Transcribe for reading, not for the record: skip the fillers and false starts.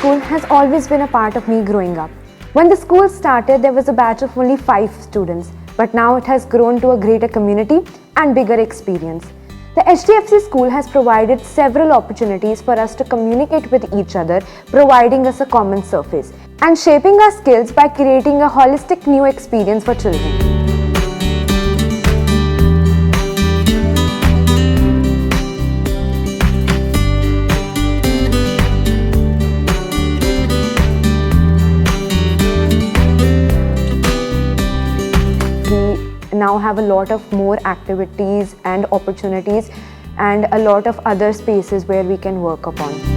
School has always been a part of me growing up. When the school started, there was a batch of only 5 students, but now it has grown to a greater community and bigger experience. The HDFC School has provided several opportunities for us to communicate with each other, providing us a common surface, and shaping our skills by creating a holistic new experience for children. We now have a lot of more activities and opportunities and a lot of other spaces where we can work upon.